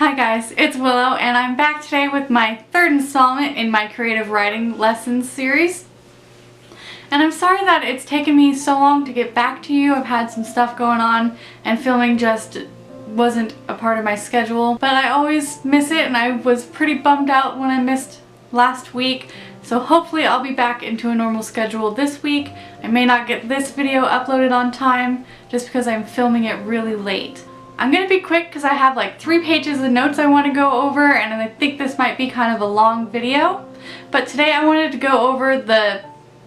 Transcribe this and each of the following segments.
Hi guys, it's Willow and I'm back today with my third installment in my creative writing lessons series. And I'm sorry that it's taken me so long to get back to you. I've had some stuff going on and filming just wasn't a part of my schedule. But I always miss it and I was pretty bummed out when I missed last week. So hopefully I'll be back into a normal schedule this week. I may not get this video uploaded on time just because I'm filming it really late. I'm going to be quick because I have like 3 pages of notes I want to go over and I think this might be kind of a long video. But today I wanted to go over the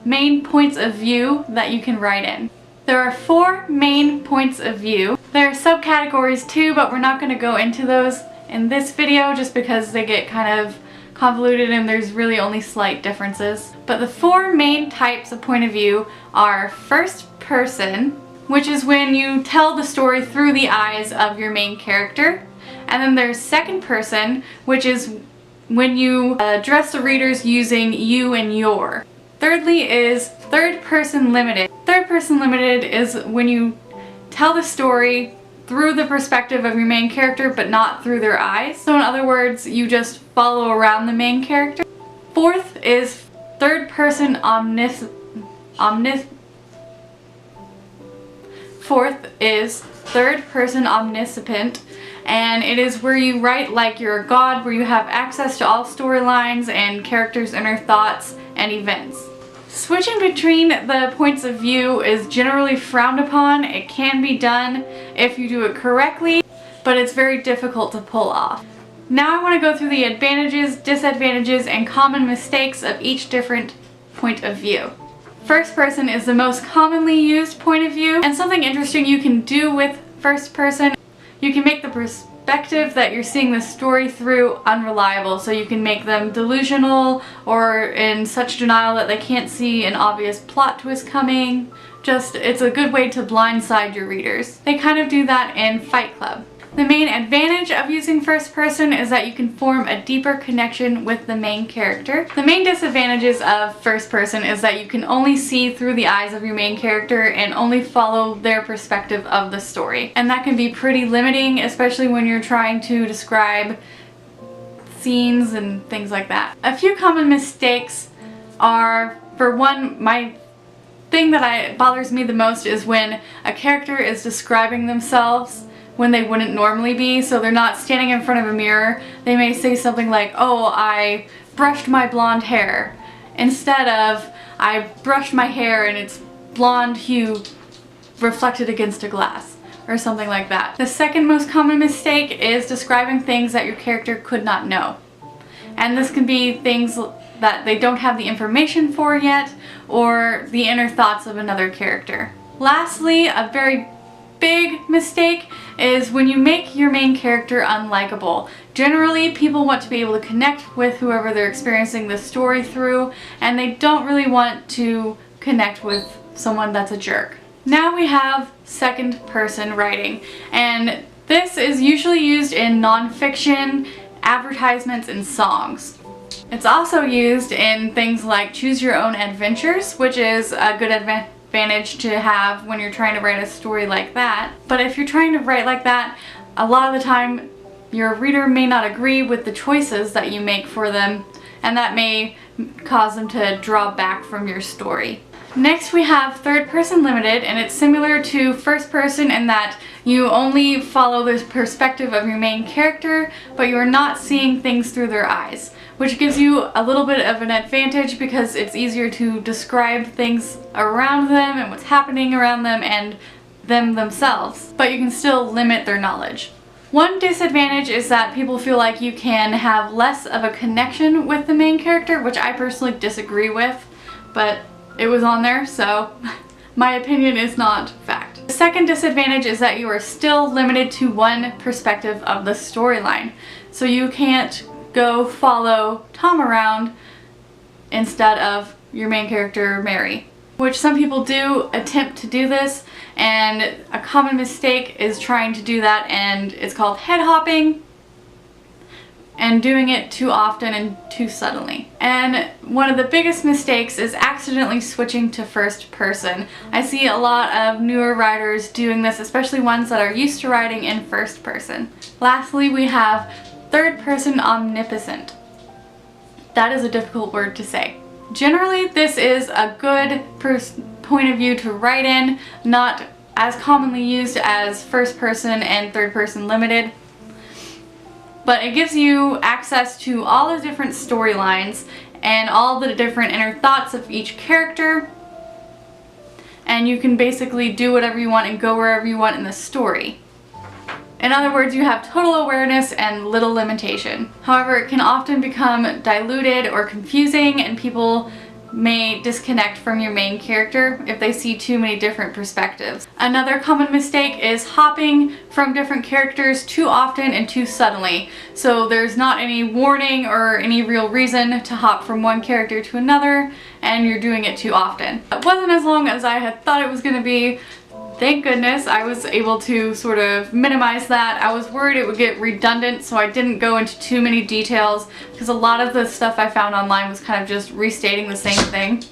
main points of view that you can write in. There are 4 main points of view. There are subcategories too, but we're not going to go into those in this video just because they get kind of convoluted and there's really only slight differences. But the 4 main types of point of view are first person, which is when you tell the story through the eyes of your main character. And then there's second person, which is when you address the readers using you and your. Thirdly is third person limited. Third person limited is when you tell the story through the perspective of your main character but not through their eyes. So in other words, you just follow around the main character. Fourth is third person omniscient, and it is where you write like you're a god, where you have access to all storylines and characters' inner thoughts and events. Switching between the points of view is generally frowned upon. It can be done if you do it correctly, but it's very difficult to pull off. Now I want to go through the advantages, disadvantages, and common mistakes of each different point of view. First person is the most commonly used point of view, and something interesting you can do with first person, you can make the perspective that you're seeing the story through unreliable, so you can make them delusional or in such denial that they can't see an obvious plot twist coming. It's a good way to blindside your readers. They kind of do that in Fight Club. The main advantage of using first person is that you can form a deeper connection with the main character. The main disadvantages of first person is that you can only see through the eyes of your main character and only follow their perspective of the story. And that can be pretty limiting, especially when you're trying to describe scenes and things like that. A few common mistakes are, for one, my thing that bothers me the most is when a character is describing themselves when they wouldn't normally be. So they're not standing in front of a mirror. They may say something like, oh, I brushed my blonde hair, instead of I brushed my hair and it's blonde hue reflected against a glass, or something like that. The second most common mistake is describing things that your character could not know. And this can be things that they don't have the information for yet, or the inner thoughts of another character. Lastly, a very big mistake is when you make your main character unlikable. Generally, people want to be able to connect with whoever they're experiencing the story through, and they don't really want to connect with someone that's a jerk. Now we have second person writing, and this is usually used in nonfiction, advertisements, and songs. It's also used in things like Choose Your Own Adventures, which is a good advantage to have when you're trying to write a story like that. But if you're trying to write like that, a lot of the time your reader may not agree with the choices that you make for them, and that may cause them to draw back from your story. Next we have third person limited, and it's similar to first person in that you only follow the perspective of your main character, but you're not seeing things through their eyes, which gives you a little bit of an advantage because it's easier to describe things around them and what's happening around them and them themselves, but you can still limit their knowledge. One disadvantage is that people feel like you can have less of a connection with the main character, which I personally disagree with, but it was on there, so my opinion is not fact. The second disadvantage is that you are still limited to one perspective of the storyline, so you can't go follow Tom around instead of your main character Mary, which some people do attempt to do this, and a common mistake is trying to do that, and it's called head hopping, and doing it too often and too suddenly. And one of the biggest mistakes is accidentally switching to first person. I see a lot of newer writers doing this, especially ones that are used to writing in first person. Lastly, we have third person omniscient. That is a difficult word to say. Generally, this is a good point of view to write in, not as commonly used as first person and third person limited. But it gives you access to all the different storylines and all the different inner thoughts of each character, and you can basically do whatever you want and go wherever you want in the story. In other words, you have total awareness and little limitation. However, it can often become diluted or confusing, and people may disconnect from your main character if they see too many different perspectives. Another common mistake is hopping from different characters too often and too suddenly. So there's not any warning or any real reason to hop from one character to another, and you're doing it too often. It wasn't as long as I had thought it was going to be. Thank goodness I was able to sort of minimize that. I was worried it would get redundant, so I didn't go into too many details because a lot of the stuff I found online was kind of just restating the same thing.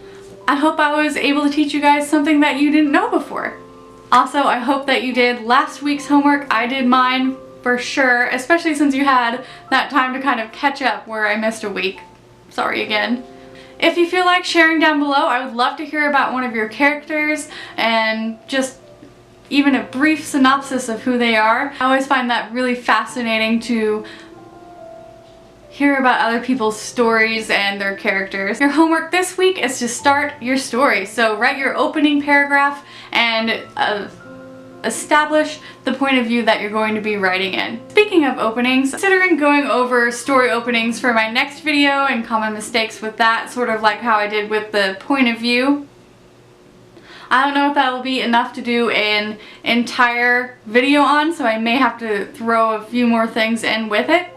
I hope I was able to teach you guys something that you didn't know before. Also, I hope that you did last week's homework. I did mine for sure, especially since you had that time to kind of catch up where I missed a week. Sorry again. If you feel like sharing down below, I would love to hear about one of your characters and just even a brief synopsis of who they are. I always find that really fascinating to hear about other people's stories and their characters. Your homework this week is to start your story. So write your opening paragraph and establish the point of view that you're going to be writing in. Speaking of openings, considering going over story openings for my next video and common mistakes with that, sort of like how I did with the point of view. I don't know if that will be enough to do an entire video on, so I may have to throw a few more things in with it.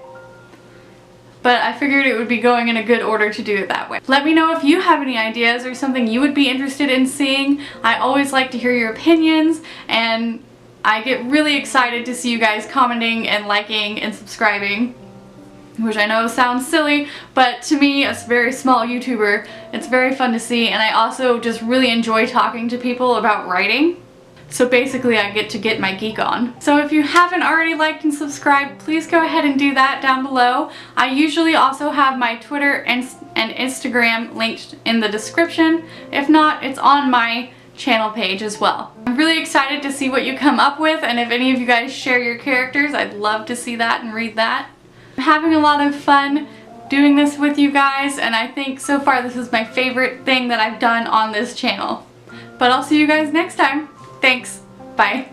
But I figured it would be going in a good order to do it that way. Let me know if you have any ideas or something you would be interested in seeing. I always like to hear your opinions, and I get really excited to see you guys commenting and liking and subscribing. Which I know sounds silly, but to me, as a very small YouTuber, it's very fun to see, and I also just really enjoy talking to people about writing. So basically I get to get my geek on. So if you haven't already liked and subscribed, please go ahead and do that down below. I usually also have my Twitter and Instagram linked in the description. If not, it's on my channel page as well. I'm really excited to see what you come up with, and if any of you guys share your characters, I'd love to see that and read that. I'm having a lot of fun doing this with you guys, and I think so far this is my favorite thing that I've done on this channel. But I'll see you guys next time. Thanks. Bye.